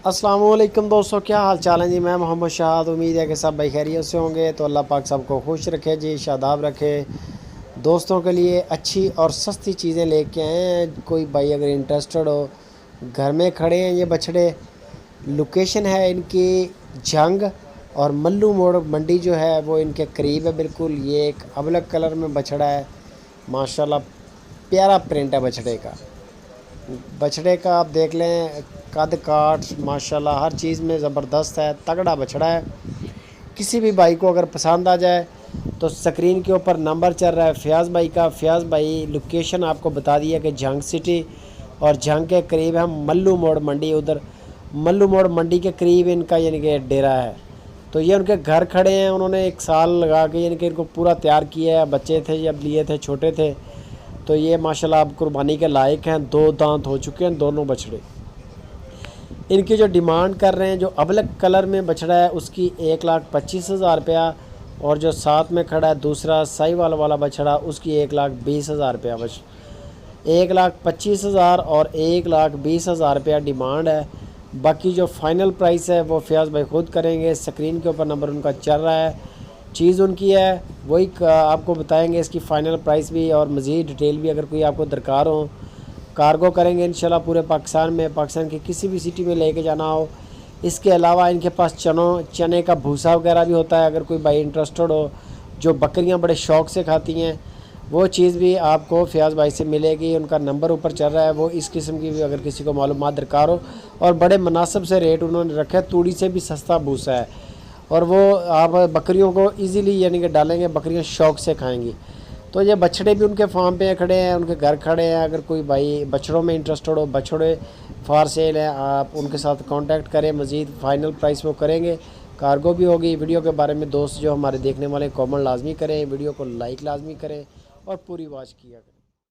अस्सलाम वालेकुम दोस्तों, क्या हाल चाल है जी। मैं मोहम्मद शाहद। उम्मीद है कि सब भाई खैरियत से होंगे। तो अल्लाह पाक सबको खुश रखे जी, शादाब रखे। दोस्तों के लिए अच्छी और सस्ती चीज़ें लेके आए हैं। कोई भाई अगर इंटरेस्टेड हो, घर में खड़े हैं ये बछड़े। लोकेशन है इनकी जंग और मल्लू मोड़ मंडी जो है वो इनके करीब है बिल्कुल। ये एक अबलग कलर में बछड़ा है, माशाल्लाह प्यारा प्रिंट है बछड़े का। बछड़े का आप देख लें, कद काठ माशाल्लाह हर चीज़ में ज़बरदस्त है, तगड़ा बछड़ा है। किसी भी भाई को अगर पसंद आ जाए तो स्क्रीन के ऊपर नंबर चल रहा है फ़याज़ भाई का। फ़याज़ भाई लोकेशन आपको बता दिया कि जंग सिटी, और जंग के करीब है मल्लू मोड़ मंडी। उधर मल्लू मोड़ मंडी के करीब इनका यानी कि डेरा है। तो ये उनके घर खड़े हैं, उन्होंने 1 साल लगा के यानी कि इनको पूरा तैयार किया है। बच्चे थे जब लिए थे, छोटे थे। तो ये माशाल्लाह अब कुर्बानी के लायक हैं। 2 दांत हो चुके हैं दोनों बछड़े। इनकी जो डिमांड कर रहे हैं, जो अबलग कलर में बछड़ा है उसकी 1,25,000 रुपया, और जो साथ में खड़ा है दूसरा साहिवाल वाला बछड़ा उसकी 1,20,000 रुपया। 1,25,000 और 1,20,000 रुपया डिमांड है। बाकी जो फ़ाइनल प्राइस है वो फ़याज़ भाई ख़ुद करेंगे। स्क्रीन के ऊपर नंबर उनका चल रहा है, चीज़ उनकी है वही आपको बताएंगे इसकी फ़ाइनल प्राइस भी, और मज़ीद डिटेल भी अगर कोई आपको दरकार हो। कार्गो करेंगे इंशाल्लाह पूरे पाकिस्तान में, पाकिस्तान की किसी भी सिटी में लेके जाना हो। इसके अलावा इनके पास चने का भूसा वगैरह भी होता है। अगर कोई भाई इंटरेस्टेड हो, जो बकरियां बड़े शौक़ से खाती हैं, वो चीज़ भी आपको फ़याज़ भाई से मिलेगी। उनका नंबर ऊपर चल रहा है। वो इस किस्म की भी अगर किसी को मालूमात दरकार हो, और बड़े मुनासिब से रेट उन्होंने रखे हैं। तूड़ी से भी सस्ता भूसा है, और वो आप बकरियों को इजीली यानी कि डालेंगे, बकरियां शौक़ से खाएंगी। तो ये बछड़े भी उनके फार्म पे खड़े हैं, उनके घर खड़े हैं। अगर कोई भाई बछड़ों में इंटरेस्टेड हो, बछड़े फॉर सेल हैं, आप उनके साथ कांटेक्ट करें। मज़ीद फ़ाइनल प्राइस वो करेंगे, कार्गो भी होगी। वीडियो के बारे में दोस्त जो हमारे देखने वाले कमेंट लाजमी करें, वीडियो को लाइक लाजमी करें और पूरी वॉच किया करें।